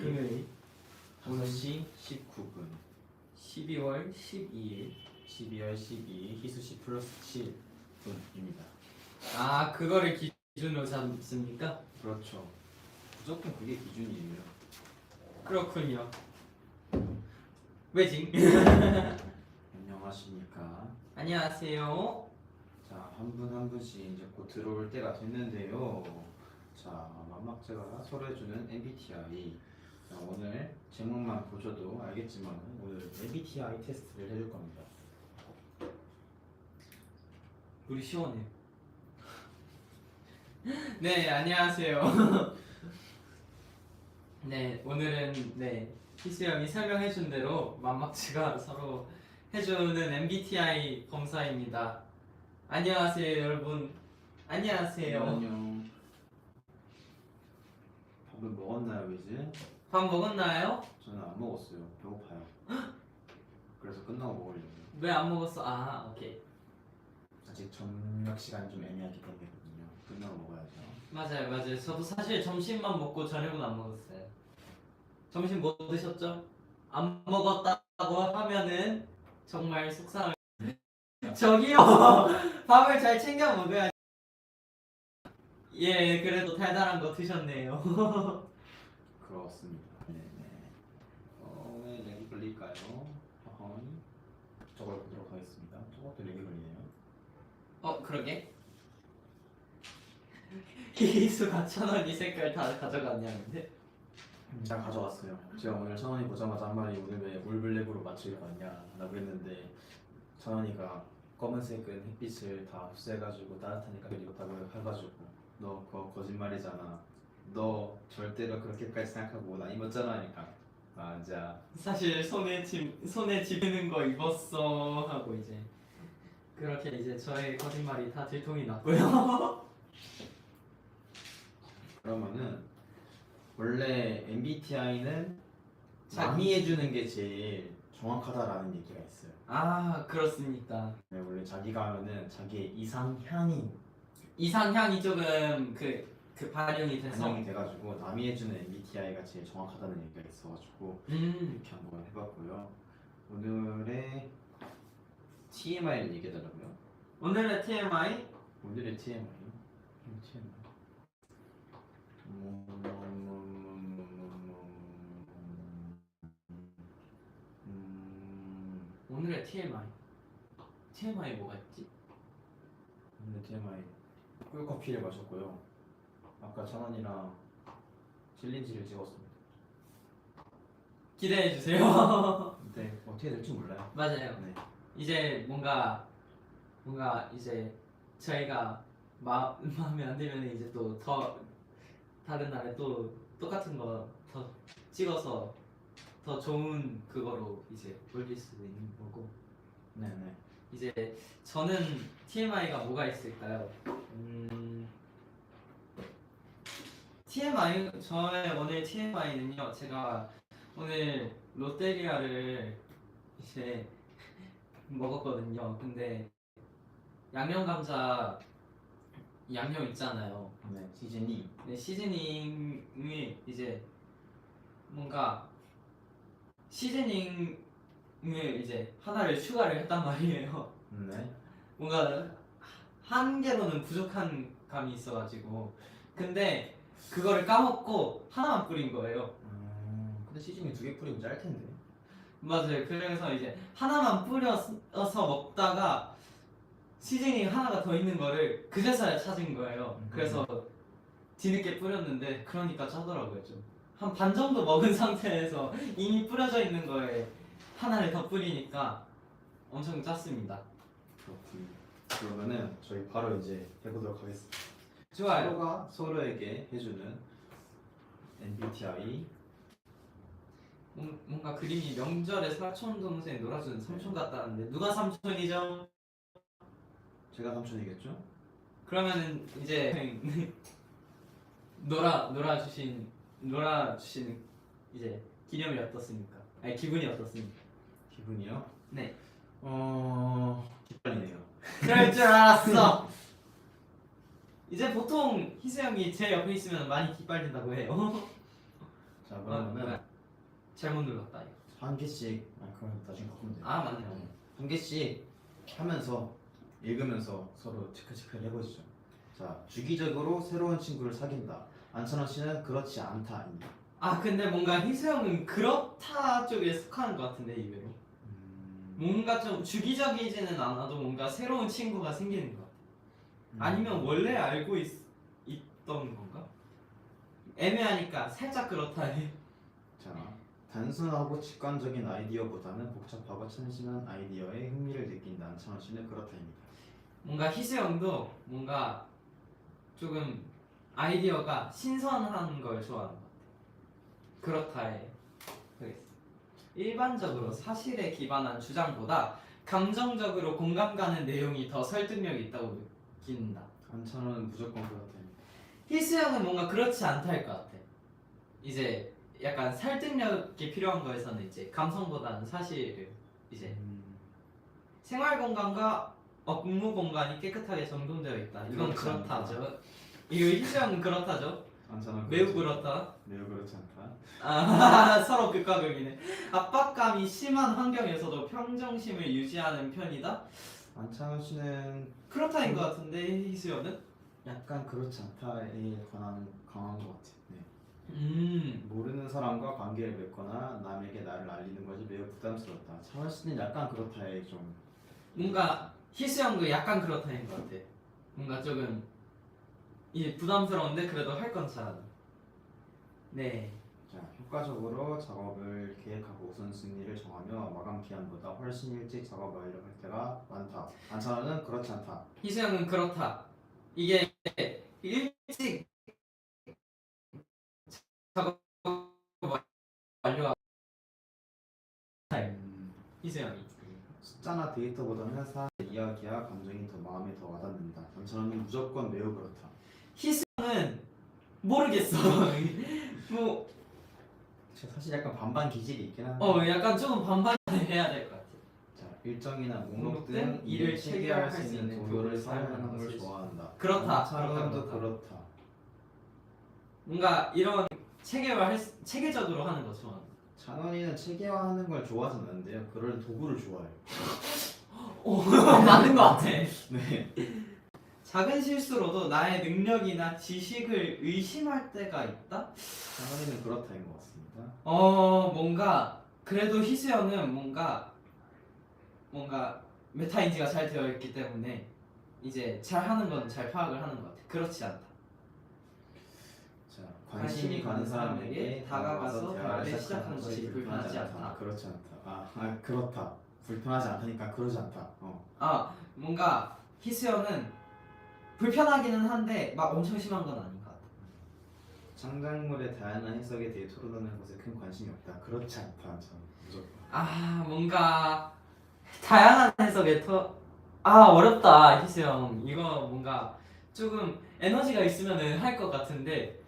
금요일 5시 19분 12월 12일 12월 12일 희수씨 플러스 7분입니다. 아 그거를 기준으로 잡습니까? 그렇죠. 무조건 그게 기준이에요. 그렇군요. 왜징? 안녕하십니까. 안녕하세요. 자, 한 분 한 분씩 이제 곧 들어올 때가 됐는데요. 자, 만막제가 설해주는 MBTI. 자, 오늘 제목만 보셔도 알겠지만 오늘 MBTI 테스트를 해줄 겁니다. 우리 시원해. 네 안녕하세요. 네 오늘은 희수 형이 설명해준 대로 만막지가 서로 해주는 MBTI 검사입니다. 안녕하세요 여러분. 안녕하세요. 안녕. 밥은 먹었나요, 이제? 밥 먹었나요? 저는 안 먹었어요. 배고파요. 그래서 끝나고 먹으려고요. 왜 안 먹었어? 아 오케이. 아직 저녁 시간이 좀 애매하기 때문이거든요. 끝나고 먹어야죠. 맞아요. 저도 사실 점심만 먹고 저녁은 안 먹었어요. 점심 뭐 드셨죠? 안 먹었다고 하면은 정말 속상할. 저기요, 밥을 잘 챙겨 먹어야지. 예, 그래도 달달한 거 드셨네요. 그렇습니다. 네네. 왜 렉이 걸릴까요? 허허이. 저걸 보도록 하겠습니다. 저것도 렉이 걸리네요. 그러게. 희수가 1,000원 이 색깔 다 가져갔냐는데? 다 가져왔어요. 제가 오늘 천원이 보자마자 한 말이 오늘 왜 올블랙으로 맞추려고 하냐라고 했는데 천원이가 검은색은 햇빛을 다 흡수해가지고 따뜻하니까 그리웠다고 해가지고 너 그거 거짓말이잖아. 너 절대로 그렇게까지 생각하고 나 입었잖아 하니까 맞아. 사실 손에 집히는 거 입었어 하고 이제 그렇게 이제 저의 거짓말이 다 들통이 났고요. 그러면은 원래 MBTI는 자기- 남이 해주는 게 제일 정확하다라는 얘기가 있어요. 아 그렇습니까? 네, 원래 자기가 하면은 자기의 이상향이 이상향이 조금 그 반영이 돼서 반영이 돼가지고 남이 해주는 MBTI가 제일 정확하다는 얘기가 있어가지고 이렇게 한번 해봤고요. 오늘의 TMI를 얘기해달라고요? 오늘의 TMI 오늘의 TMI 오늘의 TMI 뭐가 있지? 오늘의 TMI 꿀커피를 마셨고요. 아까 천원이랑 챌린지를 찍었습니다. 기대해 주세요. 근데 어떻게 될지 몰라요. 맞아요. 네. 이제 뭔가 이제 저희가 마음에 안 들면 이제 또 더 다른 날에 또 똑같은 거 더 찍어서 더 좋은 그거로 이제 올릴 수도 있는 거고. 네네. 이제 저는 TMI가 뭐가 있을까요? TMI 저의 오늘 TMI는요. 제가 오늘 롯데리아를 이제 먹었거든요. 근데 양념 감자 양념 있잖아요. 네, 시즌이 네, 시즈닝이 이제 뭔가 시즈닝을 이제 하나를 추가를 했단 말이에요. 네. 뭔가 한 개로는 부족한 감이 있어가지고 근데 그거를 까먹고 하나만 뿌린 거예요. 근데 시즌이 2개 뿌리면 짤 텐데. 맞아요. 그래서 이제 하나만 뿌려서 먹다가 시즈닝 하나가 더 있는 거를 그제서야 찾은 거예요. 그래서 뒤늦게 뿌렸는데 그러니까 짜더라고요. 좀 한 반 정도 먹은 상태에서 이미 뿌려져 있는 거에 하나를 더 뿌리니까 엄청 짰습니다. 그렇군요. 그러면은 저희 바로 이제 해보도록 하겠습니다. 좋아요. 서로가 서로에게 해주는 MBTI. 뭔가 그림이 명절에 사촌 동생 놀아주는 삼촌 같다는데 누가 삼촌이죠? 제가 삼촌이겠죠? 그러면은 이제 놀아주신 이제 기념이 어떻습니까? 아니 기분이 어떻습니까? 기분이요? 네. 기빨리네요. 그럴 줄 알았어. 이제 보통 희수 형이 제 옆에 있으면 많이 기빨린다고 해요. 자 그러면은 잘못 눌렀다 이거. 한 개씩 그럼 나중에 바꾸면 돼요. 아 맞네. 한 개씩 하면서 읽으면서 서로 체크를 해보시죠. 자 주기적으로 새로운 친구를 사귄다. 안찬원 씨는 그렇지 않다입니다. 아 근데 뭔가 희수 형은 그렇다 쪽에 속하는 것 같은데 의외로. 뭔가 좀 주기적이지는 않아도 뭔가 새로운 친구가 생기는 것 같아. 아니면 원래 알고 있던 건가? 애매하니까 살짝 그렇다 해. 자 단순하고 직관적인 아이디어보다는 복잡하고 참신한 아이디어에 흥미를 느낀다. 안찬원 씨는 그렇다입니다. 뭔가 희수 형도 뭔가 조금 아이디어가 신선한 걸 좋아하는 것 같아. 그렇다에 하겠습니다. 일반적으로 사실에 기반한 주장보다 감정적으로 공감 가는 내용이 더 설득력이 있다고 느낀다. 안찬원은 무조건 그렇다입니다. 희수 형은 뭔가 그렇지 않다할 것 같아. 이제 약간 설득력이 필요한 거에서는 이제 감성보다는 사실을 이제 생활 공간과 업무 공간이 깨끗하게 정돈되어 있다. 이건 그렇지 않다. 그렇다죠. 이거 희수 형은 그렇다죠. 안찬원 매우 그렇다. 매우 그렇지 않다. 아, 서로 극과 극이네. 압박감이 심한 환경에서도 평정심을 유지하는 편이다. 안찬원 씨는 그렇다인 것 같은데 희수연은? 약간 그렇지 않다에 관한 강한 것 같아. 네. 모르는 사람과 관계를 맺거나 남에게 나를 알리는 것이 매우 부담스럽다. 찬원 씨는 약간 그렇다에 좀 뭔가 희수연도 약간 그렇다인 것 같아. 뭔가 조금 이 부담스러운데 그래도 할 건 잘하는. 네. 자, 효과적으로 작업을 계획하고 우선순위를 정하며 마감 기한보다 훨씬 일찍 작업 완료할 때가 많다. 안찬원은 그렇지 않다. 희수연은 그렇다. 이게 일찍 작업 완료하. 희수연이. 숫자나 데이터보다는 사람의 이야기와 감정이 더 마음에 더 와닿는다. 안찬원은 무조건 매우 그렇다. 희수연은 모르겠어. 뭐 사실 약간 반반 기질이 있긴 한데 약간 조금 반반을 해야 될 것 같아. 자, 일정이나 목록 목록 등 등 일을 일을 체계할 체계할 수 수 있는 있는 도구를 도구를 사용하는 사용하는 걸 것을 좋아한다. 그렇다. 안찬원도 그렇다. 그렇다. 뭔가 이런 체계적으로 하는 거 좋아한다. 찬원이는 체계화하는 걸 좋아하진 않는데요. 그럴 도구를 좋아해요. 맞는 것 같아. 네. 작은 실수로도 나의 능력이나 지식을 의심할 때가 있다? 찬원이는 그렇다인 것 같습니다. 뭔가 그래도 희수형은 뭔가 메타인지가 잘 되어 있기 때문에 이제 잘 하는 건 잘 파악을 하는 것 같아. 그렇지 않다. 자, 관심이 가는 사람에게 다가가서 대화를 대화를 시작하는 것이 불편하지 않다. 그렇지 않다. 그렇다. 불편하지 않다니까 그러지 않다. 뭔가 희수형은 불편하기는 한데 막 엄청 심한 건 아닌 것 같아. 창작물의 다양한 해석에 대해 토론하는 것에 큰 관심이 없다. 그렇지 않다. 저 무조건. 뭔가 다양한 해석에 어렵다 희수형. 이거 뭔가 조금 에너지가 있으면은 할 것 같은데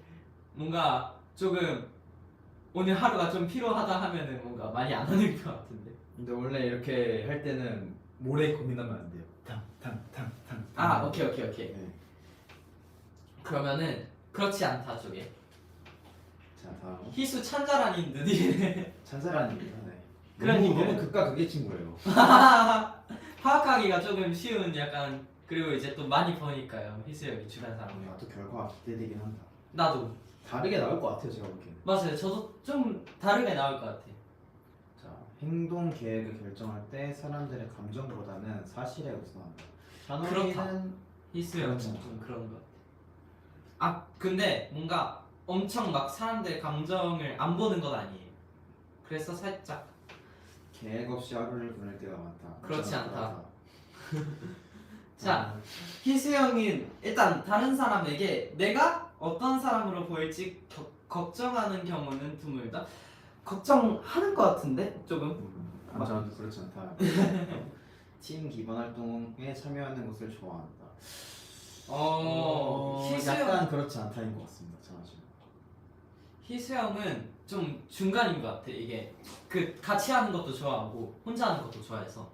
뭔가 조금 오늘 하루가 좀 피로하다 하면은 뭔가 많이 안 하는 것 같은데. 근데 원래 이렇게 할 때는 모래 고민하면 안 돼요. 탕탕탕탕. 오케이. 네. 그러면은 그렇지 않다 쪽에. 자 다음 희수 찬자란인 느디. 찬사란입니다. 네. 그러니까. 너무 극과 극의 친구예요. 파악하기가 조금 쉬운 약간. 그리고 이제 또 많이 보니까요 희수형이 주변 사람을. 나도 결과가 기대되긴 한다. 나도 다르게 나올 것 같아요 제가 보기에는. 맞아요. 저도 좀 다르게 나올 것 같아. 자 행동 계획을 결정할 때 사람들의 감정보다는 사실에 우선한다. 찬원이는 희수형은 그렇죠. 좀 그런 것 같아. 근데 뭔가 엄청 막 사람들의 감정을 안 보는 건 아니에요. 그래서 살짝 계획 없이 하루를 보낼 때가 많다. 그렇지 저는 않다. 그렇다. 자, 희수형은 일단 다른 사람에게 내가 어떤 사람으로 보일지 걱정하는 경우는 드물다. 걱정하는 것 같은데 조금. 저는 그렇지 않다. 팀 기반 활동에 참여하는 것을 좋아한다. 약간 그렇지 않다인 것 같습니다. 저는. 희수형은 좀 중간인 것 같아. 이게 그 같이 하는 것도 좋아하고 혼자 하는 것도 좋아해서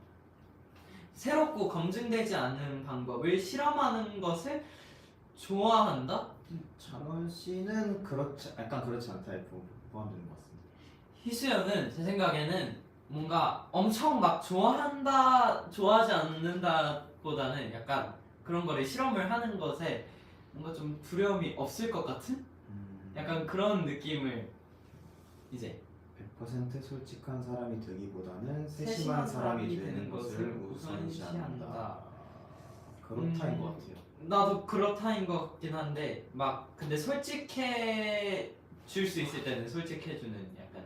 새롭고 검증되지 않은 방법을 실험하는 것을 좋아한다? 찬원 씨는 약간 그렇지 않다. F. 포함되는 것 같습니다. 희수 형은 제 생각에는 뭔가 엄청 막 좋아하지 않는다보다는 약간 그런 거를 실험을 하는 것에 뭔가 좀 두려움이 없을 것 같은 약간 그런 느낌을 이제 100% 솔직한 사람이 되기보다는 세심한 세심한 사람이 사람이 되는 되는 것을 것을 우선시한다. 우선시한다. 그렇다인 것 같아요. 나도 그렇다인 것 같긴 한데 막 근데 솔직해 줄 수 있을 때는 솔직해주는 약간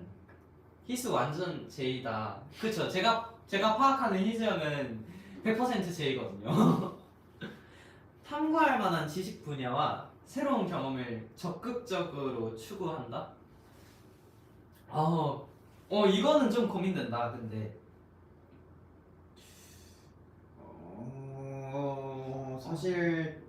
희수 완전 제이다. 그쵸? 제가 파악하는 희수 형은 100% 제이거든요. 탐구할 만한 지식 분야와 새로운 경험을 적극적으로 추구한다. 이거는 좀 고민된다. 근데 사실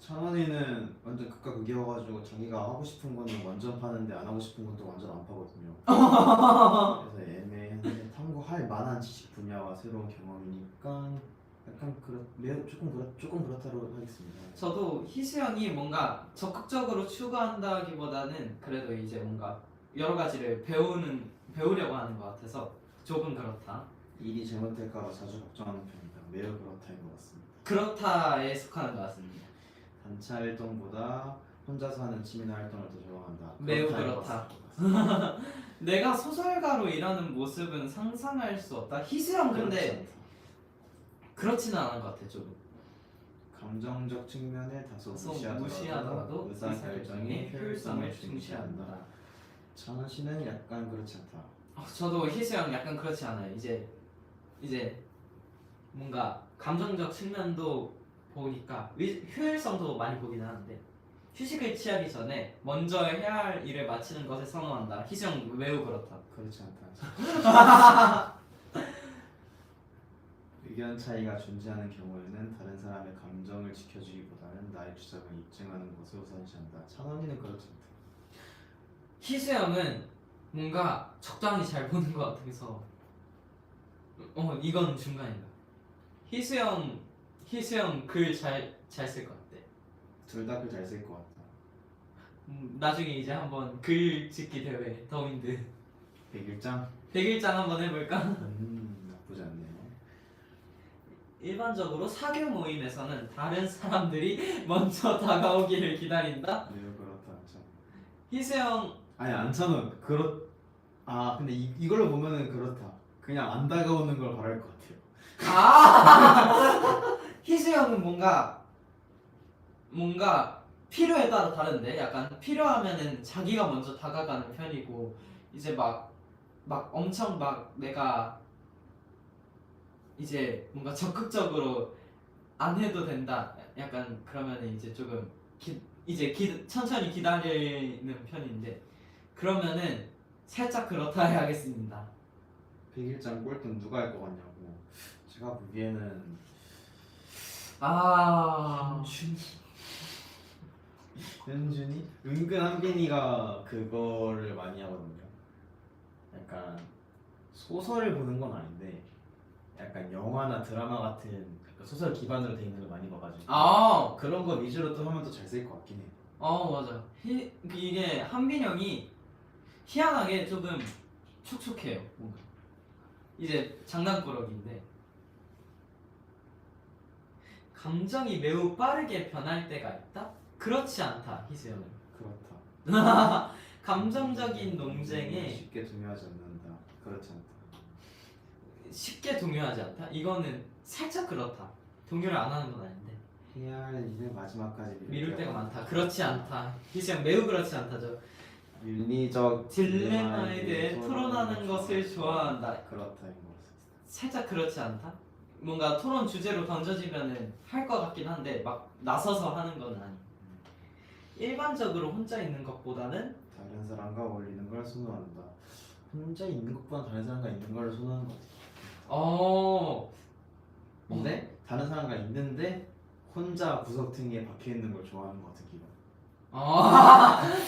찬원이는 완전 극과 극이어가지고 자기가 하고 싶은 거는 완전 파는데 안 하고 싶은 건 또 완전 안 파거든요. 그래서 애매한데 탐구할 만한 지식 분야와 새로운 경험이니까 약간 조금 그렇다고 하겠습니다. 저도 희수 형이 뭔가 적극적으로 추구한다기보다는 그래도 이제 뭔가 여러 가지를 배우려고 하는 것 같아서 조금 그렇다. 일이 잘못될까봐 자주 걱정하는 편이다. 매우 그렇다인 것 같습니다. 그렇다에 속하는 것 같습니다. 단체 활동보다 혼자서 하는 취미나 활동을 더 좋아한다. 매우 그렇다인 것 그렇다. 같습니다. 내가 소설가로 일하는 모습은 상상할 수 없다. 희수 형 그렇지 근데 않다. 그렇지는 않은 것 같아 좀. 감정적 측면에 다소 무시하더라도 무시하더라도 의사결정의 효율성을 중시한다. 찬원 씨는 약간 그렇지 않다. 저도 희수 형 약간 그렇지 않아요. 이제 뭔가 감정적 측면도 보니까 효율성도 많이 보긴 하는데 휴식을 취하기 전에 먼저 해야 할 일을 마치는 것을 선호한다. 희수 형 매우 그렇다. 그렇지 않다. 의견 차이가 존재하는 경우에는 다른 사람의 감정을 지켜주기보다는 나의 주장을 입증하는 것을 우선시한다. 찬원이는 그렇지 않다. 희수 형은 뭔가 적당히 잘 보는 것 같아서 이건 중간이다. 희수 형 글 잘 쓸 것 같아. 둘 다 글 잘 쓸 것 같다. 나중에 이제 한번 글 짓기 대회 더윈드 101장? 100일장 한번 해볼까? 나쁘지 않네요. 일반적으로 사교 모임에서는 다른 사람들이 먼저 다가오기를 기다린다. 매우 그렇다. 참. 희수 형 아니 안찬원 근데 이걸로 보면은 그렇다. 그냥 안 다가오는 걸 바랄 것 같아요. 희수 형은 뭔가 필요에 따라 다른데 약간 필요하면은 자기가 먼저 다가가는 편이고 이제 막 엄청 막 내가 이제 뭔가 적극적으로 안 해도 된다 약간 그러면은 이제 조금 천천히 기다리는 편인데 그러면은 살짝 그렇다 해야겠습니다. 101장 꼴등 누가 할 것 같냐고. 제가 보기에는 현준이? 은근 한빈이가 그거를 많이 하거든요. 약간 소설을 보는 건 아닌데 약간 영화나 드라마 같은 약간 소설 기반으로 돼 있는 걸 많이 봐가지고 그런 거 위주로 또 하면 또 잘 쓸 것 같긴 해. 맞아. 이게 한빈 형이 희한하게 조금 촉촉해요. 뭔가 이제 장난꾸러기인데 감정이 매우 빠르게 변할 때가 있다? 그렇지 않다. 희수 형은 그렇다. 감정적인 논쟁에 쉽게 동요하지 않는다. 그렇지 않다. 쉽게 동요하지 않다? 이거는 살짝 그렇다. 동요를 안 하는 건 아닌데 해야 할 일을 마지막까지 미룰 때가 많다. 그렇지 않다. 희수 형 매우 그렇지 않다죠. 윤리적 딜레마에 대해 토론하는 것을 좋아한다. 그렇다 이거. 살짝 그렇지 않다? 뭔가 토론 주제로 던져지면은 할 것 같긴 한데 막 나서서 하는 건 아니. 일반적으로 혼자 있는 것보다는 다른 사람과 어울리는 걸 선호한다. 혼자 있는 것보다 다른 사람과 있는 걸 선호하는 것 같아. 근데 다른 사람과 있는데 혼자 구석탱이에 박혀 있는 걸 좋아하는 것 같은 기분.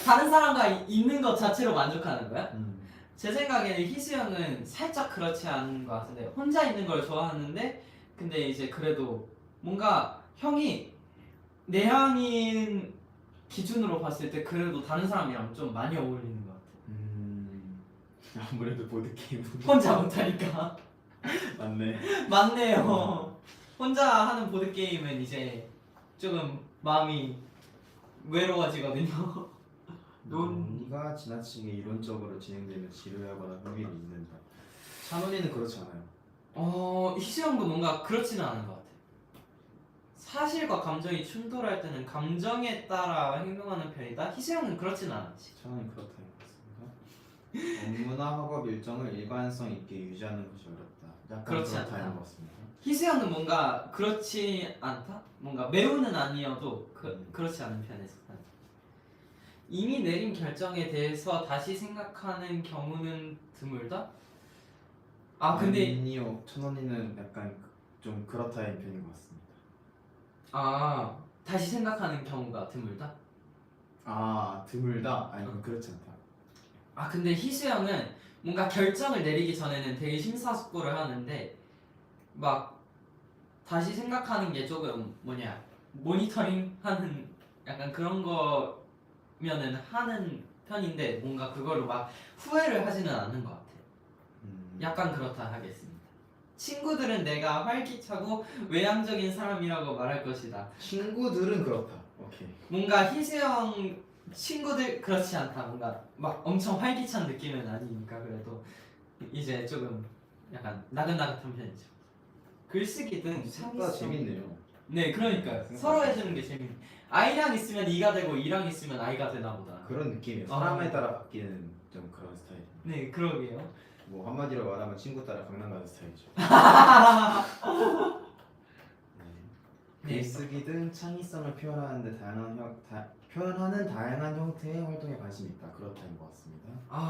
다른 사람과 있는 것 자체로 만족하는 거야? 음. 제 생각에는 희수 형은 살짝 그렇지 않은 것 같은데 혼자 있는 걸 좋아하는데 근데 이제 그래도 뭔가 형이 내향인 기준으로 봤을 때 그래도 다른 사람이랑 좀 많이 어울리는 것 같아. 아무래도 보드 게임 혼자 못하니까. 맞네. 맞네요. 혼자 하는 보드 게임은 이제 조금 마음이 외로워지거든요. 논의가 지나치게 이론적으로 진행되면 지루하거나 흥미를 잃는다. 찬원이는 그렇지 않아요. 희수형도 뭔가 그렇지는 않은 것 같아. 사실과 감정이 충돌할 때는 감정에 따라 행동하는 편이다. 희수형은 그렇지는 않지. 찬원이 그렇다는 것 같습니다. 업무나 학업 일정을 일관성 있게 유지하는 것이 어렵다. 약간 그렇지 그렇다는 않다. 것 같습니다. 희수형은 뭔가 그렇지 않다. 뭔가 매우는 아니어도 그렇지 않은 편에 속한다. 이미 내린 결정에 대해서 다시 생각하는 경우는 드물다. 근데 아니요, 찬원이는 약간 좀 그렇다는 편인 것 같습니다. 다시 생각하는 경우가 드물다. 드물다? 아니면 그렇지 않다. 근데 희수형은 뭔가 결정을 내리기 전에는 되게 심사숙고를 하는데 막 다시 생각하는 게 조금 모니터링 하는 약간 그런 거면은 하는 편인데 뭔가 그걸로 막 후회를 하지는 않는 것 같아. 약간 그렇다 하겠습니다. 친구들은 내가 활기차고 외향적인 사람이라고 말할 것이다. 친구들은 그렇다. 오케이. 뭔가 희수형 친구들 그렇지 않다. 뭔가 막 엄청 활기찬 느낌은 아니니까 그래도 이제 조금 약간 나긋나긋한 편이죠. 글쓰기든 생각보다 재밌네요. 네, 그러니까요. 서로 해주는 게 재밌네. I랑 있으면 E가 되고 E랑 있으면 I가 되나 보다. 그런 느낌이에요. 사람에 따라 바뀌는 좀 그런 스타일. 네, 그러게요. 뭐 한마디로 말하면 친구 따라 강남 가는 스타일이죠. 네. 글쓰기 등 창의성을 표현하는 다양한 형태의 활동에 관심이 있다. 그렇다는 것 같습니다.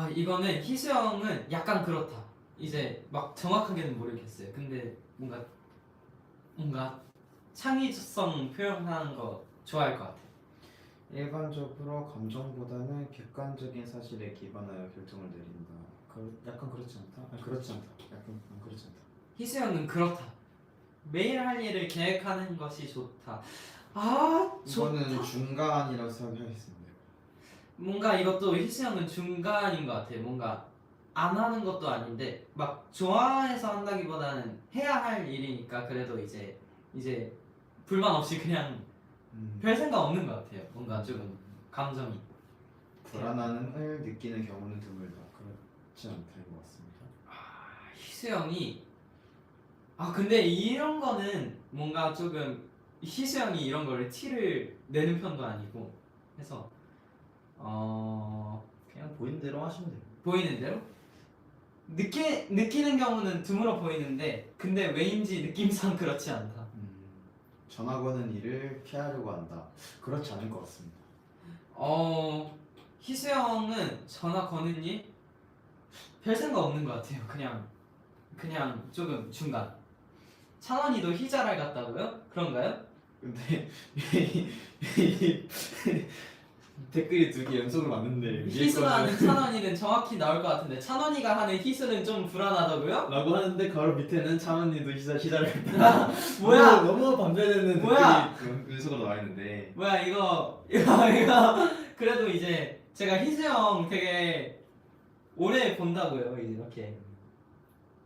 이거는 희수형은 약간 그렇다. 이제 막 정확하게는 모르겠어요. 근데 뭔가 창의성 표현하는 거 좋아할 것 같아. 일반적으로 감정보다는 객관적인 사실에 기반하여 결정을 내린다. 약간 그렇지 않다? 그렇지 않다. 약간 그렇지 않다. 희수형은 그렇다. 매일 할 일을 계획하는 것이 좋다. 이거는 중간이라고 생각하겠습니다. 뭔가 이것도 희수형은 중간인 것 같아. 뭔가 안 하는 것도 아닌데 막 좋아해서 한다기보다는 해야 할 일이니까 그래도 이제 불만 없이 그냥 별 생각 없는 것 같아요. 뭔가 조금 감정이 불안함을 느끼는 경우는 드물다. 그렇지 않다는 것 같습니다. 희수형이 근데 이런 거는 뭔가 조금 희수형이 이런 거를 티를 내는 편도 아니고 해서 그냥 보이는 대로 하시면 돼요. 보이는 대로 느끼는 경우는 드물어 보이는데 근데 왜인지 느낌상 그렇지 않다. 전화 거는 일을 피하려고 한다. 그렇지 않을 것 같습니다. 희수형은 전화 거는 일 별 생각 없는 것 같아요. 그냥 조금 중간. 찬원이도 희자랄 같다고요? 그런가요? 근데 이 댓글이 두 개 연속으로 왔는데 희수가 하는 찬원이는 정확히 나올 것 같은데 찬원이가 하는 희수는 좀 불안하다고요? 라고 하는데 바로 밑에는 차원님도 시작을 뭐야? 너무 반대되는 뭐야? 댓글이 연속으로 나와 있는데 뭐야 이거 그래도 이제 제가 희수형 되게 오래 본다고요 이제 이렇게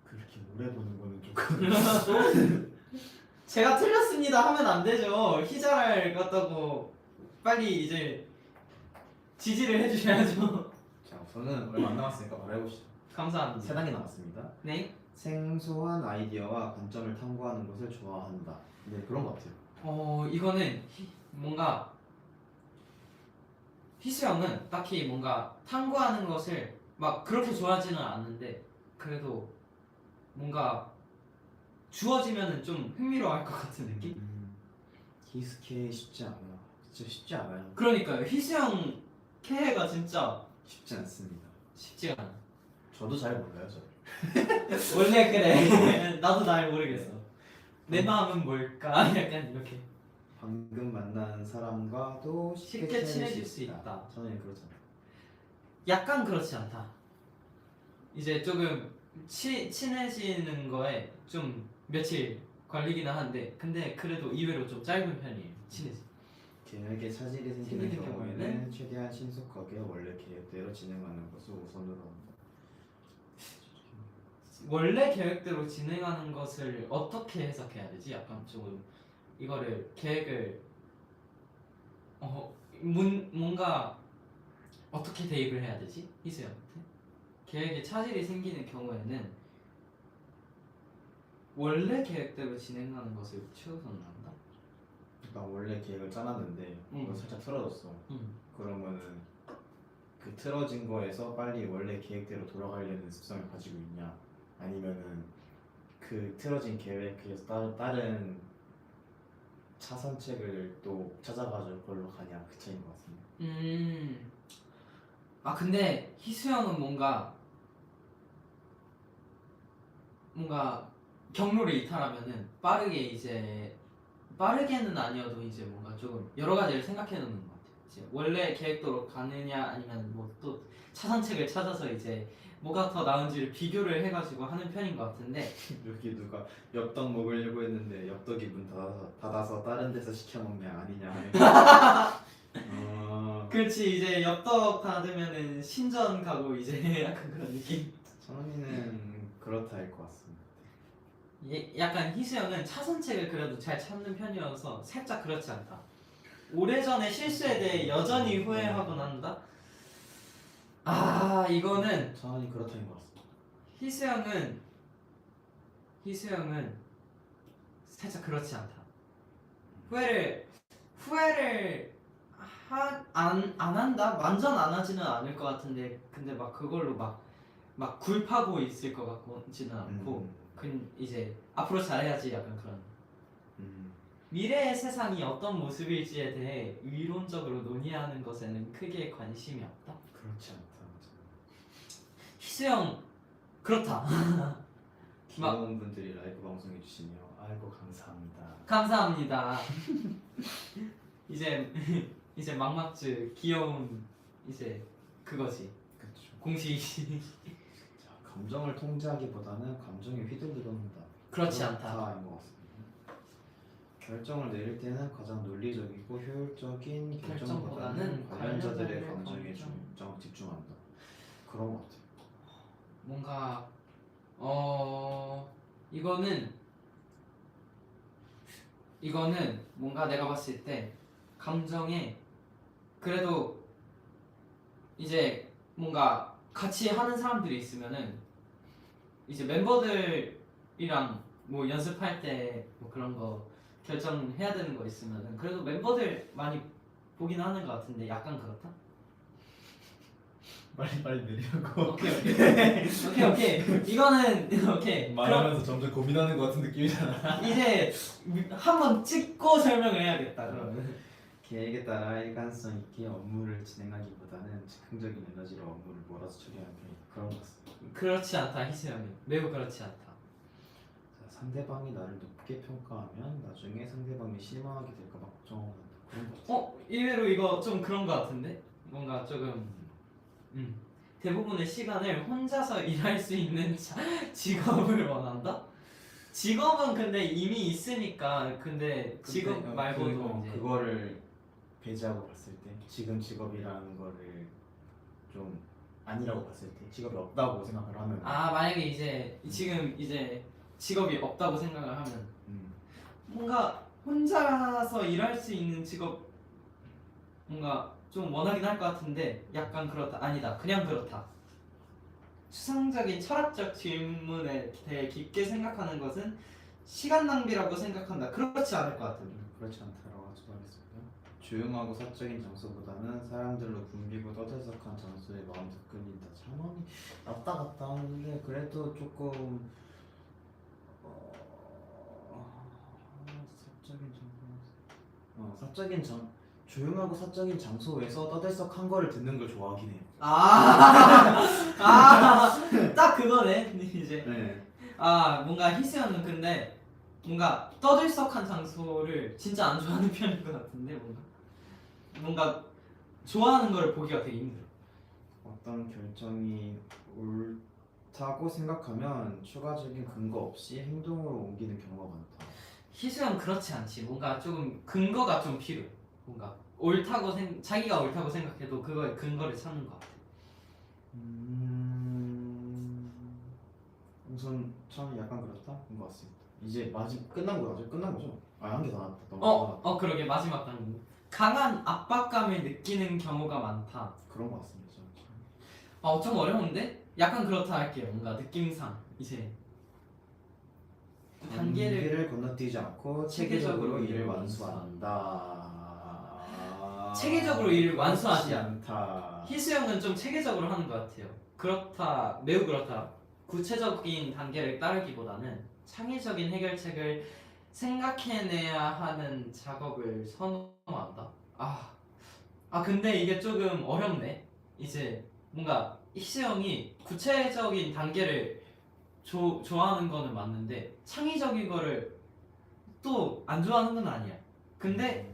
그렇게 오래 보는 거는 조금 제가 틀렸습니다 하면 안 되죠. 희자랄 같다고 빨리 이제 지지를 해주셔야죠. 자 우선은 얼마 안 남았으니까 바로 해봅시다. 감사합니다. 3단계 남았습니다. 네. 생소한 아이디어와 관점을 탐구하는 것을 좋아한다. 네 그런 것 같아요. 이거는 뭔가 희수형은 딱히 뭔가 탐구하는 것을 막 그렇게 좋아하지는 않는데 그래도 뭔가 주어지면은 좀 흥미로워할 것 같은 느낌? 기스케 쉽지 않아요. 진짜 쉽지 않아요. 그러니까요. 희수형 캐해가 진짜 쉽지 않습니다. 쉽지가 않아. 저도 잘 몰라요, 저. 원래 그래. 나도 잘 모르겠어. 내 마음은 뭘까? 약간 이렇게. 방금 만난 사람과도 쉽게 친해질 수 있다. 저는 그렇잖아요. 약간 그렇지 않다. 이제 조금 친해지는 거에 좀 며칠 걸리기는 한데 근데 그래도 의외로 좀 짧은 편이에요. 친해지. 계획에 차질이 생기는 생기는 경우에는 경우에는 최대한 신속하게 원래 계획대로 진행하는 것을 우선으로 합니다. 원래 계획대로 진행하는 것을 어떻게 해석해야 되지? 약간 조금 이거를 계획을 뭔가 어떻게 대입을 해야 되지? 희수형한테 계획에 차질이 생기는 경우에는 원래 계획대로 진행하는 것을 최우선한다? 나 원래 계획을 짜놨는데 그거 살짝 틀어졌어. 그러면은 그 틀어진 거에서 빨리 원래 계획대로 돌아가려는 습성을 가지고 있냐, 아니면은 그 틀어진 계획에서 다른 차선책을 또 찾아가지고 그걸로 가냐, 그 차이인 것 같습니다. 아 근데 희수형은 뭔가 경로를 이탈하면은 빠르게는 아니어도 이제 뭔가 조금 여러 가지를 생각해 놓는 것 같아요. 이제 원래 계획대로 가느냐 아니면 뭐 또 차선책을 찾아서 이제 뭐가 더 나은지를 비교를 해가지고 하는 편인 것 같은데 여기 누가 엽떡 먹으려고 했는데 엽떡이 문 닫아서 다른 데서 시켜 먹냐 아니냐 하는. 그렇지 이제 엽떡 닫으면은 신전 가고 이제 약간 그런 느낌. 선이는 그렇다 할 것 같습니다. 약간 희수형은 차선책을 그래도 잘 찾는 편이어서 살짝 그렇지 않다. 오래전의 실수에 대해 여전히 후회하곤 한다. 아 이거는 선이 그렇다는 것 같습니다. 희수형은 살짝 그렇지 않다. 후회를 안 한다? 완전 안 하지는 않을 것 같은데 근데 막 그걸로 막 굴하고 있을 것 같지는 않고 이제 앞으로 잘해야지 약간 그런. 미래의 세상이 어떤 모습일지에 대해 이론적으로 논의하는 것에는 크게 관심이 없다. 그렇지 않다. 희수형 그렇다. 귀여운 분들이 라이브 방송해 주시며 아이고 감사합니다. 감사합니다. 이제 막막즈 귀여운 이제 그거지. 그렇죠. 공식이지. 자, 감정을 통제하기보다는 감정에 휘둘리려 한다. 그렇지 않다. 다인 것 같습니다. 결정을 내릴 때는 가장 논리적이고 효율적인 결정보다는 관련자들의 감정에 집중한다. 그런 것 같아요. 뭔가 이거는 뭔가 내가 봤을 때 감정에 그래도 이제 뭔가 같이 하는 사람들이 있으면은 이제 멤버들이랑 뭐 연습할 때 뭐 그런 거 결정해야 되는 거 있으면은 그래도 멤버들 많이 보긴 하는 것 같은데 약간 그렇다? 빨리 내리라고. 오케이 이거는 오케이 말하면서 점점 고민하는 것 같은 느낌이잖아. 이제 한번 찍고 설명을 해야겠다 그러면. 계획에 따라 일관성 있게 업무를 진행하기보다는 즉흥적인 에너지로 업무를 몰아서 처리하는 그런 것 같습니다. 그렇지 않다 희수형이 매우 그렇지 않다. 자, 상대방이 나를 높게 평가하면 나중에 상대방이 실망하게 될까봐 걱정한다. 그런 것 같아요. 의외로 이거 좀 그런 것 같은데 뭔가 조금 대부분의 시간을 혼자서 일할 수 있는 직업을 원한다? 직업은 근데 이미 있으니까 근데 직업 말고도 이제 그거를 배제하고 봤을 때 지금 직업이라는 거를 좀 아니라고 봤을 때 직업이 없다고 생각을 하면 만약에 이제 지금 이제 직업이 없다고 생각을 하면 뭔가 혼자서 일할 수 있는 직업 뭔가 좀 원하긴 할 것 같은데 약간 그렇다. 아니다. 그냥 그렇다. 추상적인 철학적 질문에 대해 깊게 생각하는 것은 시간 낭비라고 생각한다. 그렇지 않을 것 같은데. 그렇지 않다라고 하겠습니다. 조용하고 사적인 장소보다는 사람들로 붐비고 떠들썩한 장소에 마음이 더 끌린다. 상황이 왔다 갔다 하는데 그래도 조금 조용하고 사적인 장소에서 떠들썩한 거를 듣는 걸 좋아하긴 해요. 딱 그거네. 이제. 네. 뭔가 희수형은 근데 뭔가 떠들썩한 장소를 진짜 안 좋아하는 편인 것 같은데 뭔가 좋아하는 걸 보기가 되게 힘들어. 어떤 결정이 옳다고 생각하면 추가적인 근거 없이 행동으로 옮기는 경우가 많다. 희수형 그렇지 않지. 뭔가 조금 근거가 좀 필요해. 뭔가 자기가 옳다고 생각해도 그거에 근거를 찾는 것 같아. 우선 처음에 약간 그렇다인 것 같습니다. 이제 끝난 거죠? 끝난 거죠? 아, 한 개 더 남았다. 그러게 마지막 단계. 강한 압박감을 느끼는 경우가 많다. 그런 것 같습니다. 저는. 좀 어려운데? 약간 그렇다 할게요. 뭔가 느낌상 이제 단계를 단계를 건너뛰지 않고 체계적으로 일을 완수한다. 체계적으로 일을 완수하지 그렇지 않다. 희수 형은 좀 체계적으로 하는 것 같아요. 그렇다, 매우 그렇다. 구체적인 단계를 따르기보다는 창의적인 해결책을 생각해내야 하는 작업을 선호한다. 근데 이게 조금 어렵네. 이제 뭔가 희수 형이 구체적인 단계를 좋아하는 거는 맞는데 창의적인 거를 또 안 좋아하는 건 아니야. 근데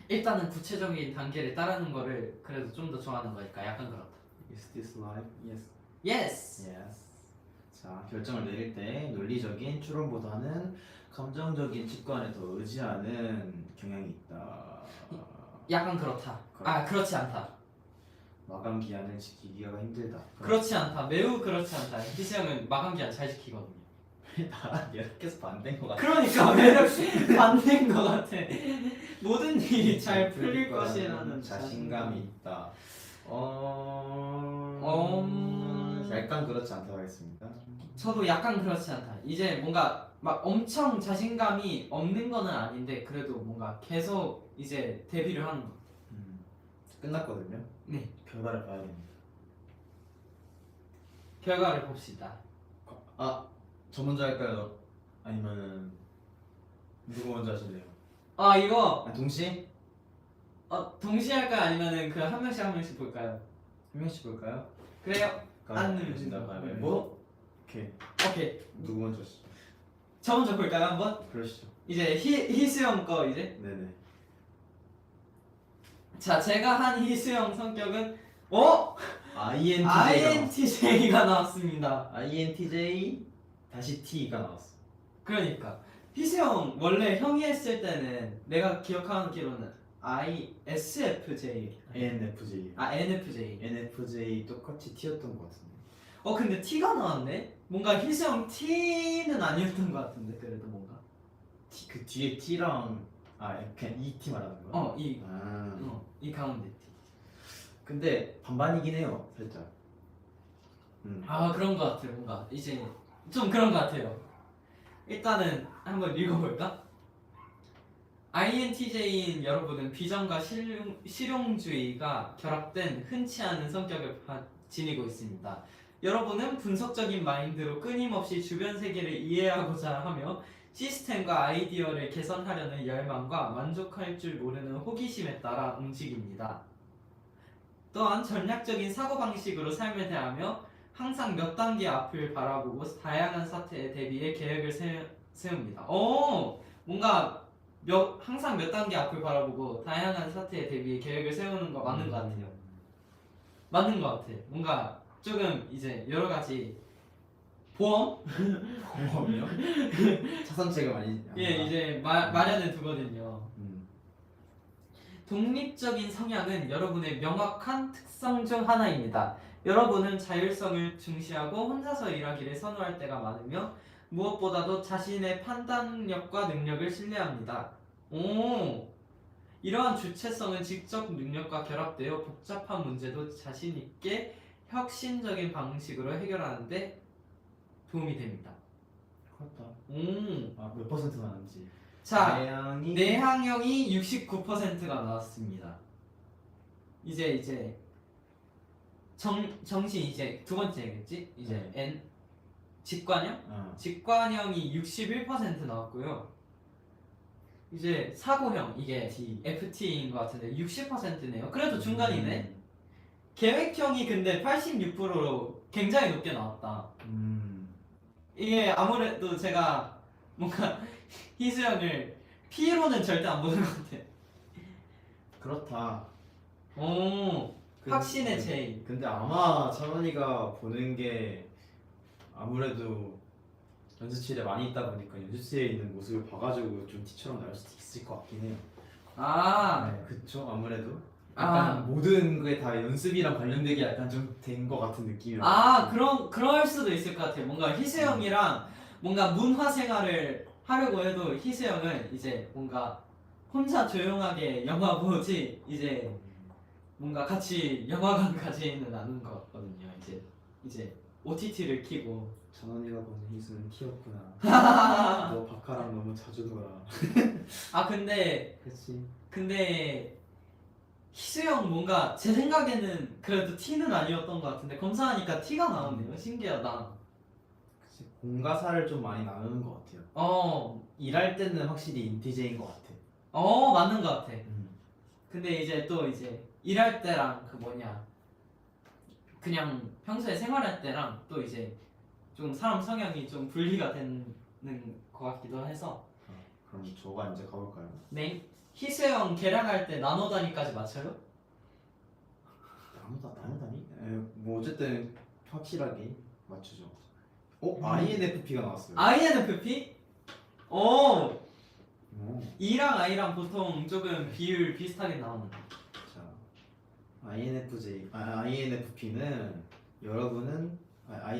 일단은 구체적인 단계를 따르는 거를 그래도 좀 더 좋아하는 거니까 약간 그렇다. Is this life? Yes. Yes. Yes. 자, 결정을 내릴 때 논리적인 추론보다는 감정적인 직관에 더 의지하는 경향이 있다. 약간 그렇다. 그렇지 않다. 마감 기한을 지키기가 힘들다. 그렇지 않다. 매우 그렇지 않다. 희수 형은 마감 기한 잘 지키거든요. 나랑 계속 반대인 것 같아. 그러니까 매력 반대인 것 같아. 모든 일이 잘 풀릴 것이라는 자신감이 있다. 약간 그렇지 않다고 하겠습니다. 저도 약간 그렇지 않다. 이제 뭔가 막 엄청 자신감이 없는 거는 아닌데 그래도 뭔가 계속 이제 데뷔를 하는 거. 끝났거든요. 네. 결과를 봐야 됩니다. 결과를 봅시다. 저 먼저 할까요? 아니면 누구 먼저 하실래요? 이거 동시에? 동시에 할까요? 아니면은 그 한 명씩 볼까요? 한 명씩 볼까요? 그래요. 안 보신다. 누르신다. 뭐? 오케이. 누구 먼저 하시죠? 저 먼저 볼까요 한번? 그러시죠. 이제 희수형 거 이제. 네네. 자, 제가 한 희수형 성격은 INTJ가 나왔습니다. INTJ 다시 T가 나왔어. 그러니까 희수형 원래 형이 했을 때는 내가 기억하는 기로는 ISFJ. NFJ. NFJ. NFJ 똑같이 T였던 것 같은데. 근데 T가 나왔네? 뭔가 희수형 T는 아니었던 것 같은데 그래도 뭔가. 그 뒤에 T랑 그냥 이 T 말하는 거야? 이 가운데 T. 근데 반반이긴 해요, 살짝. 그런 것 같아요. 뭔가 이제 좀 그런 것 같아요. 일단은 한번 읽어볼까? INTJ인 여러분은 비전과 실용주의가 결합된 흔치 않은 성격을 지니고 있습니다. 여러분은 분석적인 마인드로 끊임없이 주변 세계를 이해하고자 하며 시스템과 아이디어를 개선하려는 열망과 만족할 줄 모르는 호기심에 따라 움직입니다. 또한 전략적인 사고방식으로 삶을 대하며 항상 몇 단계 앞을 바라보고 다양한 사태에 대비해 계획을 세웁니다. 뭔가 항상 몇 단계 앞을 바라보고 다양한 사태에 대비해 계획을 세우는 거 맞는 것 같아요. 맞는 것 같아. 뭔가 조금 이제 여러 가지 보험이요? 차선책을 많이. 이제 마련해 두거든요. 독립적인 성향은 여러분의 명확한 특성 중 하나입니다. 여러분은 자율성을 중시하고 혼자서 일하기를 선호할 때가 많으며 무엇보다도 자신의 판단력과 능력을 신뢰합니다. 이러한 주체성은 지적 능력과 결합되어 복잡한 문제도 자신 있게 혁신적인 방식으로 해결하는 데 도움이 됩니다. 그렇다. 몇 퍼센트 나는지. 자, 내향형이 69%가 나왔습니다. 이제 정신 이제 두 번째겠지? 이제 N 직관형? 직관형이 61% 나왔고요. 이제 사고형 이게 FT인 것 같은데 60%네요. 그래도 중간이네. 계획형이 근데 86%로 굉장히 높게 나왔다. 이게 아무래도 제가 뭔가 희수형을 P로는 절대 안 보는 것 같아. 그렇다. 확신의 J. 근데 아마 찬원이가 보는 게 아무래도 연습실에 많이 있다 보니까 연습실에 있는 모습을 봐가지고 좀 T처럼 나올 수도 있을 것 같긴 해요. 아, 네, 그쵸 아무래도. 약간 아. 모든 거에 다 연습이랑 관련되게 약간 좀 된 거 같은 느낌이라. 아 그럴 수도 있을 것 같아요. 뭔가 희수형이랑 뭔가 문화 생활을 하려고 해도 희수형은 이제 뭔가 혼자 조용하게 영화 보지 이제 뭔가 같이 영화관까지는 않은 것 같거든요. 이제 OTT를 키고. 전원이가 보는 희수는 티였구나. 너 박하랑 너무 자주 놀아. 아 근데 그치. 희수형 뭔가 제 생각에는 그래도 T는 아니었던 것 같은데 검사하니까 T가 나오네요. 신기하다. 그치. 공과사를 좀 많이 나누는 것 같아요. 어, 일할 때는 확실히 인티제인 것 같아. 맞는 것 같아. 음. 근데 이제 또 이제 일할 때랑 그 뭐냐 그냥 평소에 생활할 때랑 또 이제 좀 사람 성향이 좀 분리가 되는 것 같기도 해서 그럼 저가 이제 가볼까요? 네 희수형 계량할 때 나노 단위까지 맞춰요? 나누다니? 뭐 어쨌든 확실하게 맞추죠. 음. INFP가 나왔어요. INFP? 오 오. E랑 I랑 보통 조금 비율 비슷하게 나오는데. 자, INFP는 여러분은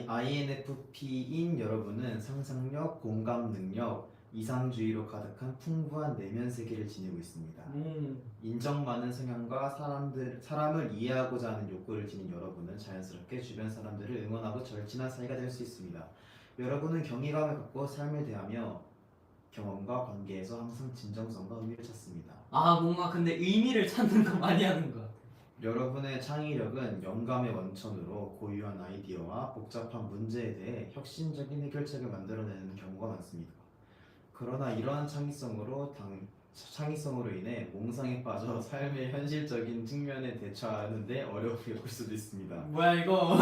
INFP인 여러분은 상상력, 공감 능력, 이상주의로 가득한 풍부한 내면 세계를 지니고 있습니다. 인정 많은 성향과 사람을 이해하고자 하는 욕구를 지닌 여러분은 자연스럽게 주변 사람들을 응원하고 절친한 사이가 될 수 있습니다. 여러분은 경이감을 갖고 삶을 대하며 경험과 관계에서 항상 진정성과 의미를 찾습니다. 아 뭔가 근데 의미를 찾는 거 많이 하는 것 같아. 여러분의 창의력은 영감의 원천으로 고유한 아이디어와 복잡한 문제에 대해 혁신적인 해결책을 만들어내는 경우가 많습니다. 그러나 이러한 창의성으로 인해 몽상에 빠져 삶의 현실적인 측면에 대처하는데 어려움을 겪을 수도 있습니다. 뭐야 이거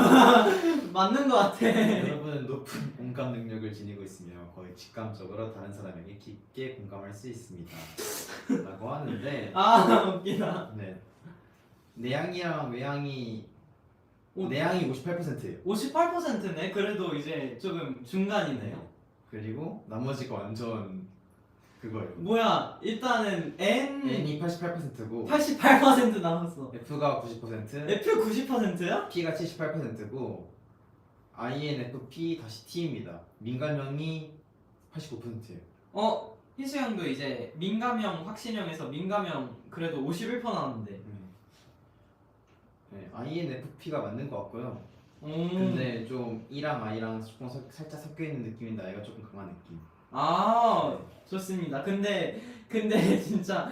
맞는 것 같아. 여러분은 높은 공감 능력을 지니고 있으며 거의 직감적으로 다른 사람에게 깊게 공감할 수 있습니다. 라고 하는데 아 웃기다. 네. 내향이랑 외향이 오. 내향이 58%예요. 58%네. 그래도 이제 조금 중간이네요. 그리고 나머지가 완전 그거예요. 뭐야 일단은 N이 88%고 88% 나왔어. F가 90%, F 90%야? P가 78%고 INFP 다시 T입니다. 민감형이 89%예요. 희수형도 이제 민감형 확신형에서 민감형 그래도 51% 나왔는데. 네, INFP가 맞는 것 같고요. 음. 근데 좀 E랑 I랑 조금 살짝 섞여 있는 느낌인데 I가 조금 강한 느낌. 아 좋습니다. 근데 진짜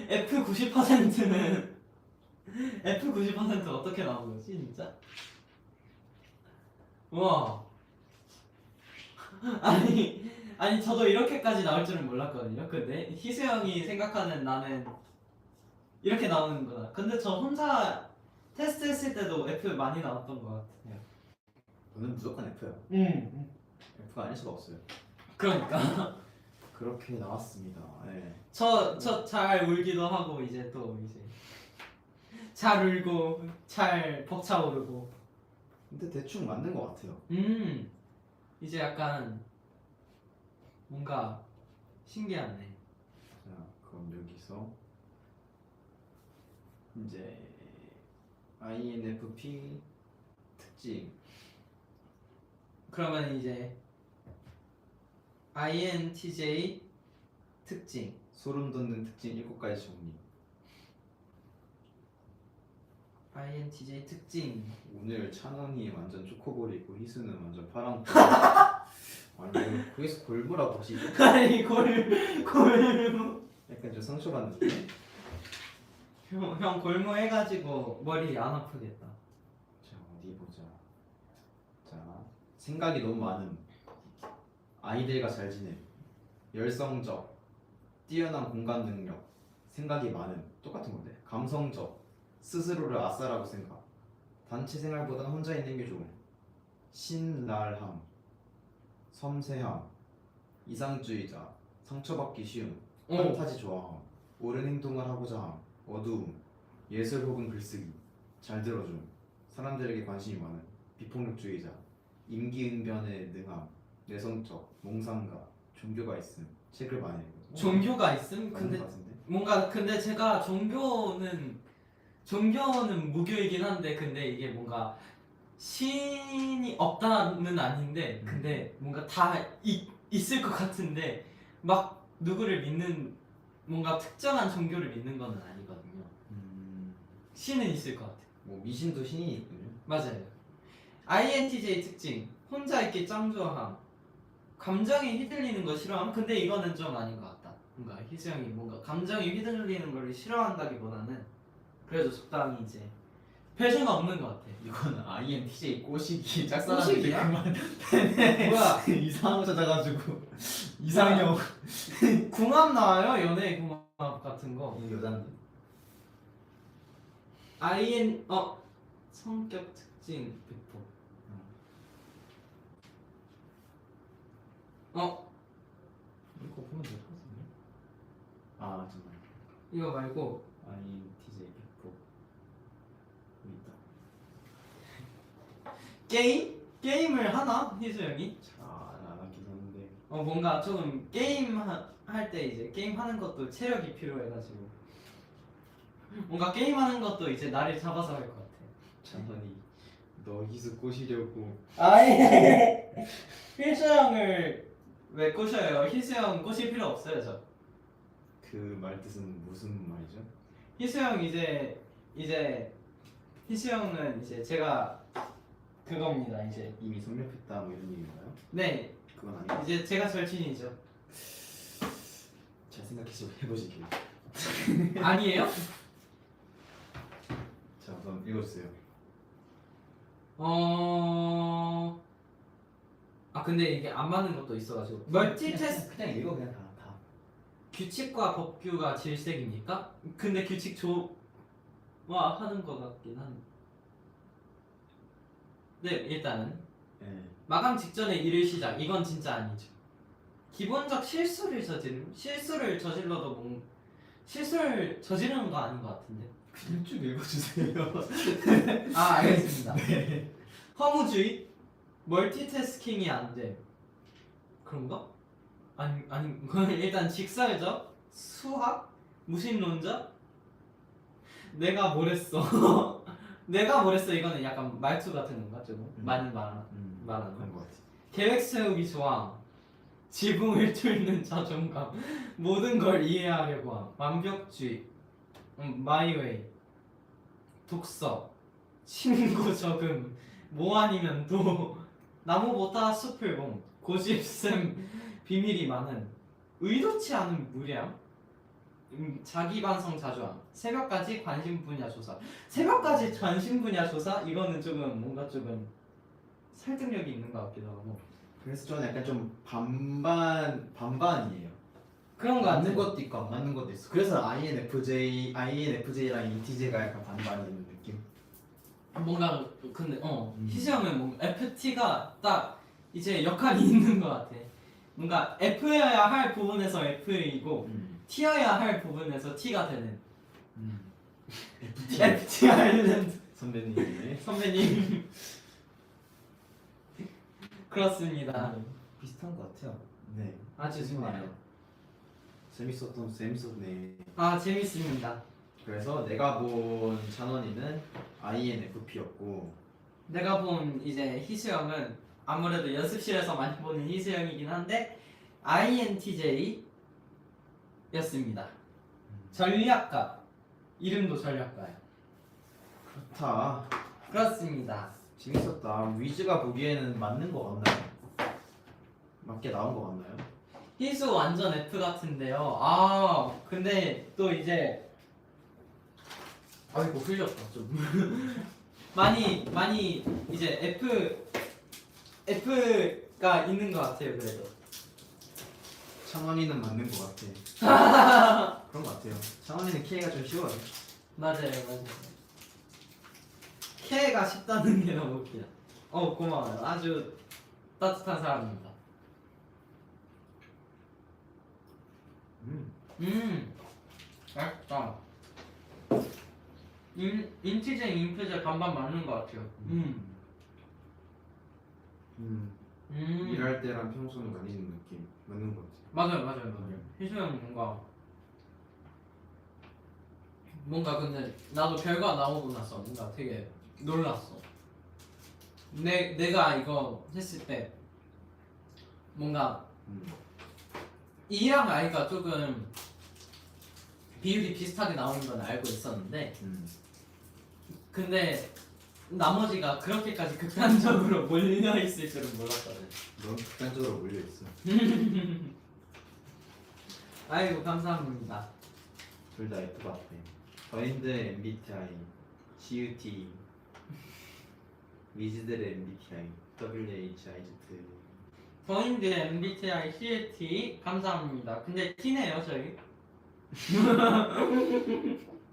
F 90%는 F 90% 어떻게 나온 거지 진짜? 우와. 아니 저도 이렇게까지 나올 줄은 몰랐거든요. 근데 희수 형이 생각하는 나는 이렇게 나오는구나. 근데 저 혼자 테스트 했을 때도 F 많이 나왔던 것 같아요. 저는 무조건 F요. F가 아닐 수가 없어요. 그러니까 그렇게 나왔습니다. 네. 저 잘 울기도 하고 이제 잘 울고 잘 벅차오르고. 근데 대충 맞는 것 같아요. 이제 약간 뭔가 신기하네. 자, 그럼 여기서 이제 INFP 특징. 그러면 이제 INTJ 특징. 소름 돋는 특징 7가지 정리. INTJ 특징. 오늘 찬원이 완전 초코볼이고 희수는 완전 파랑. 아니 거기서 골무라고 하시죠? 아니 골무. 약간 좀 상처받는 느낌? 형 골무 해가지고 머리 안 아프겠다. 자 어디 보자. 자 생각이 너무 많음. 아이들과 잘 지냄. 열성적. 뛰어난 공감 능력. 생각이 많음. 똑같은 건데. 감성적. 스스로를 아싸라고 생각. 단체 생활보다는 혼자 있는 게 좋음. 신랄함. 섬세함. 이상주의자. 상처받기 쉬움. 판타지 좋아함. 옳은 행동을 하고자 함. 어두움. 예술 혹은 글쓰기. 잘 들어줌. 사람들에게 관심이 많음. 비폭력주의자. 임기응변에 능함. 내성적. 몽상가. 종교가 있음. 책을 많이 읽음. 종교가 있음? 맞는 근데 것 같은데? 뭔가 근데 제가 종교는 무교이긴 한데 근데 이게 뭔가 신이 없다는 아닌데 근데 뭔가 다 있을 것 같은데 막 누구를 믿는 뭔가 특정한 종교를 믿는 건 아니거든요. 신은 있을 것 같아요. 뭐 미신도 신이 있군요. 맞아요. INTJ 특징 혼자 있기 짱 좋아함. 감정이 휘둘리는 거 싫어함. 근데 이거는 좀 아닌 것 같다. 뭔가 희수형이 뭔가 감정이 휘둘리는 걸 싫어한다기보다는 그래도 적당히 이제 별생각 없는 것 같아. 이건 INTJ 꼬시기 꼬시기야? 짝사랑인데 뭐야? 그만 이상한 거 찾아가지고 이상형 궁합 나와요? 연애 궁합 같은 거. 이 여잔데 성격 특징 100%. 이거 보면 될 것 같은데. 아 정말 이거 말고 INTJ 100% 있다. 게임을 하나? 희수형이? 잘 안 하긴 하는데 뭔가 조금 게임 할 때 이제 게임 하는 것도 체력이 필요해가지고 뭔가 게임 하는 것도 이제 나를 잡아서 할 것 같아. 찬원이 너 희수 꼬시려고 아예 희수 형을 왜 꼬셔요? 희수 형 꼬실 필요 없어요 저. 그 말 뜻은 무슨 말이죠? 희수 형 이제 희수 형은 이제 제가 그겁니다 이제. 이미 성립했다 뭐 이런 얘기인가요? 네 그건 아니고 이제 제가 절친이죠. 잘 생각해서 해보시길. 아니에요? 자 그럼 읽어주세요. 근데 이게 안 맞는 것도 있어가지고 멀티태스 그냥 읽어 그냥 다. 규칙과 법규가 질색입니까? 근데 규칙 좋아 하는 것 같긴 한데. 네 일단은 네. 마감 직전에 일을 시작. 이건 진짜 아니죠. 기본적 실수를 저질러도 실수를 저지르는 거 아닌 것 같은데. 그냥 쭉 읽어주세요. 알겠습니다. 네. 허무주의, 멀티태스킹이 안 돼. 그런가? 아니 그건 일단 직설적, 수학, 무신론자. 내가 뭐랬어? 내가 뭐랬어? 이거는 약간 말투 같은 건가 조금 많이 말하는 그런 것 같아. 계획 세우기 좋아. 지붕을 뚫는 자존감. 모든 걸 이해하려고 함. 완벽주의. 마이웨이. 독서. 친구 적음. 뭐 아니면 또 나무보다 숲을 봄. 고집샘. 비밀이 많은. 의도치 않은 무례함. 자기 반성 자주 함. 새벽까지 관심 분야 조사. 새벽까지 관심 분야 조사? 이거는 조금 뭔가 조금 설득력이 있는 것 같기도 하고. 그래서 저는 약간 좀 반반이에요. 그런 거 맞는 같아요. 것도 있고 안 맞는 것도 있어. 그래서 INFJ랑 ENTJ가 약간 반반이 있는 느낌. 뭔가 근데 희수형은 뭔가 FT가 딱 이제 역할이 있는 것 같아. 뭔가 F여야 할 부분에서 F이고 T여야 할 부분에서 T가 되는. FT 아일랜드 선배님이네. 선배님. 그렇습니다. 비슷한 것 같아요. 네. 아주 좋아요. 재밌었네. 재밌습니다. 그래서 내가 본 찬원이는 INFP였고 내가 본 이제 희수형은 아무래도 연습실에서 많이 보는 희수형이긴 한데 INTJ 였습니다. 전략가. 이름도 전략가예요. 그렇다. 그렇습니다. 재밌었다. 위즈가 보기에는 맞는 거 같나요? 맞게 나온 거 같나요? 희수 완전 F 같은데요. 근데 또 이제 아이고 흘렸다 좀. 많이 이제 F가 있는 것 같아요. 그래도 찬원이는 맞는 거 같아. 그런 거 같아요. 찬원이는 K가 좀 쉬워요. 맞아요. K가 쉽다는 게 너무 웃기다. 고마워요. 아주 따뜻한 사람입니다. 맛있다. 인티제 인프제 반반 맞는 것 같아요. 일할 때랑 평소는 아닌 느낌 맞는 거 같아. 맞아요. 희수 형 뭔가 뭔가 근데 나도 결과 나오고 나서 뭔가 되게 놀랐어. 내가 이거 했을 때 뭔가 E랑 I가 조금 비율이 비슷하게 나오는 건 알고 있었는데 근데 나머지가 그렇게까지 극단적으로 몰려 있을 줄은 몰랐거든. 넌 극단적으로 몰려 있어. 아이고 감사합니다. 둘 다 F 같아. 저인드 MBTI, CUT, 위즈들의 MBTI, WHIZ. 저인드 MBTI CT 감사합니다. 근데 T네요 저희.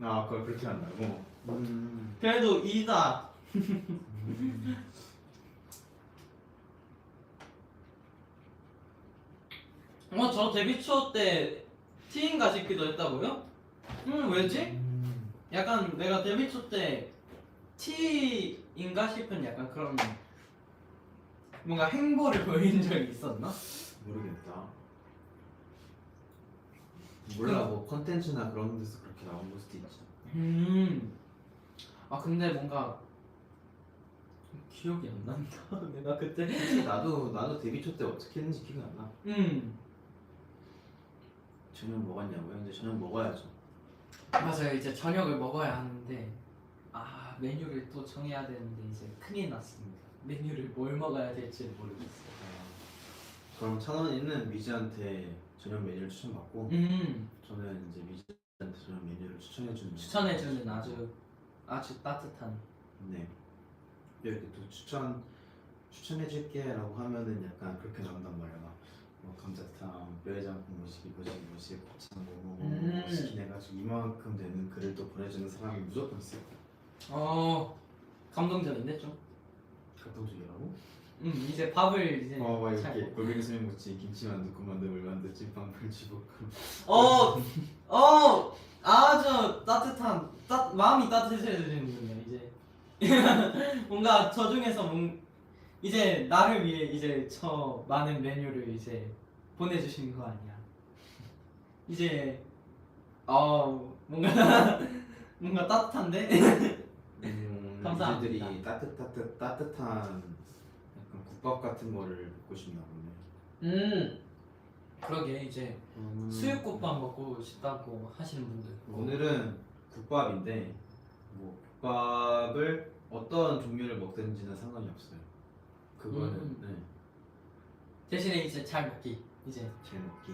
아 그걸 그렇게 한다고? 그래도 E다. 저 데뷔 초 때 T인가 싶기도 했다고요? 왜지? 약간 내가 데뷔 초 때 T인가 싶은 약간 그런 뭔가 행보를 보인 적이 있었나? 모르겠다. 몰라 뭐 컨텐츠나 그런 데서 그렇게 나온 걸 수도 있지. 아 근데 뭔가 기억이 안 난다. 내가 그때 사실 나도 데뷔 초 때 어떻게 했는지 기억이 안 나. 저녁 먹었냐고요? 이제 저녁 먹어야죠. 맞아요. 이제 저녁을 먹어야 하는데 메뉴를 또 정해야 되는데 이제 큰일 났습니다. 메뉴를 뭘 먹어야 될지 모르겠어요. 그럼 찬원이는 미지한테 저녁 메뉴를 추천받고 저는 이제 미지한테 저녁 메뉴를 추천해주는 아주 따뜻한. 네. 이렇게 또 추천해줄게라고 하면은 약간 그렇게 나온단 말이야. 뭐 감자탕, 뼈해장국 뭐시기 곱창 뭐 시킨 해가지고 이만큼 되는 글을 또 보내주는 사람이 무조건 있어요. 감동적인데 좀. 감동적이라고? 이제 밥을 이제 막 잘 이렇게 골뱅이 수면무침, 김치만두, 군만두, 물만두, 찐빵, 불지볶음. 아주 따뜻한 마음이 따뜻해지는군요 이제. 뭔가 저 중에서 이제 나를 위해 이제 저 많은 메뉴를 이제 보내주신 거 아니야. 이제 뭔가 뭔가 따뜻한데. 감사합니다. 이들이 따뜻한 약간 국밥 같은 거를 먹고 싶나 보네. 그러게 이제 수육국밥 먹고 싶다고 하시는 분들 있고. 오늘은 국밥인데 뭐 국밥을 어떤 종류를 먹든지는 상관이 없어요. 그거는 네. 대신에 이제 잘 먹기 이제. 잘 먹기,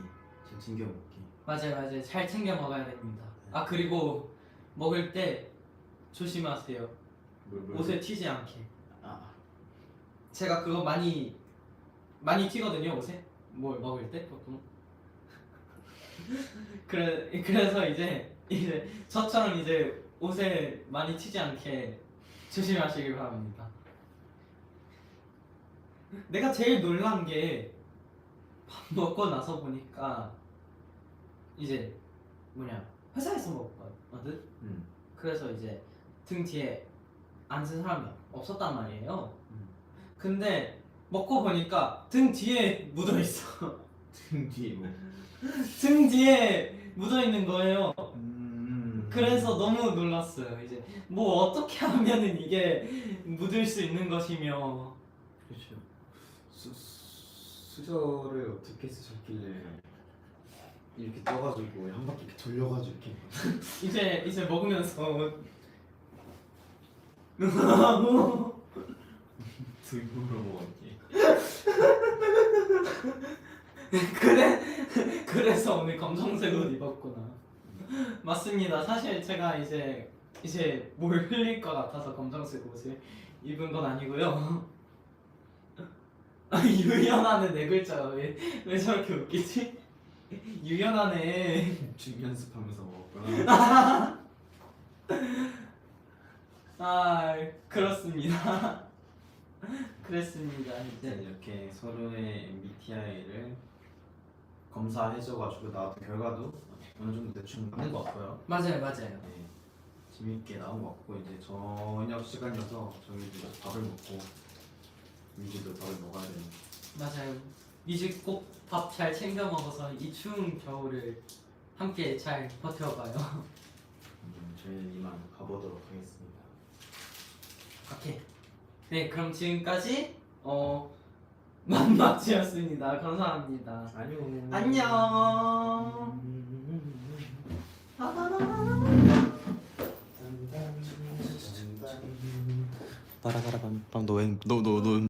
잘 챙겨 먹기. 맞아요. 잘 챙겨 먹어야 됩니다. 그리고 먹을 때 조심하세요. 옷에 튀지 않게. 제가 그거 많이 튀거든요 옷에. 뭘 먹을 때 보통. 그래서 이제 저처럼 이제 옷에 많이 튀지 않게 조심하시길 바랍니다. 내가 제일 놀란 게 밥 먹고 나서 보니까 이제 회사에서 먹거든. 그래서 이제 등 뒤에 앉은 사람이 없었단 말이에요. 근데 먹고 보니까 등 뒤에 묻어 있어. 등 뒤에 뭐? 등 뒤에 묻어 있는 거예요. 그래서 너무 놀랐어요. 이제 뭐 어떻게 하면은 이게 묻을 수 있는 것이며. 그렇죠. 수저를 어떻게 쓰셨길래 이렇게 떠가지고 한 바퀴 이렇게 돌려가지고 이렇게 이제 먹으면서 등으로 먹었지. 그래서 오늘 검정색 옷 입었구나. 맞습니다. 사실 제가 이제 뭘 흘릴 것 같아서 검정색 옷을 입은 건 아니고요. 유연하는 네 글자 왜 저렇게 웃기지? 유연하네. 춤 연습하면서 먹었구나. 그렇습니다. 그랬습니다. 이제 이제 이렇게 서로의 MBTI를 검사해줘가지고 나왔던 결과도 어느 정도 대충 맞는 것 같고요. 맞아요. 네, 재밌게 나온 것 같고 이제 저녁 시간이어서 저희도 밥을 먹고 민지도 밥을 먹어야 되는. 맞아요. 이제 꼭 밥 잘 챙겨 먹어서 이 추운 겨울을 함께 잘 버텨봐요. 저희는 이만 가보도록 하겠습니다. 오케이. 네, 그럼 지금까지 만막지였습니다. 감사합니다. 안녕. 안녕. 빠라바라밤. 너웬 너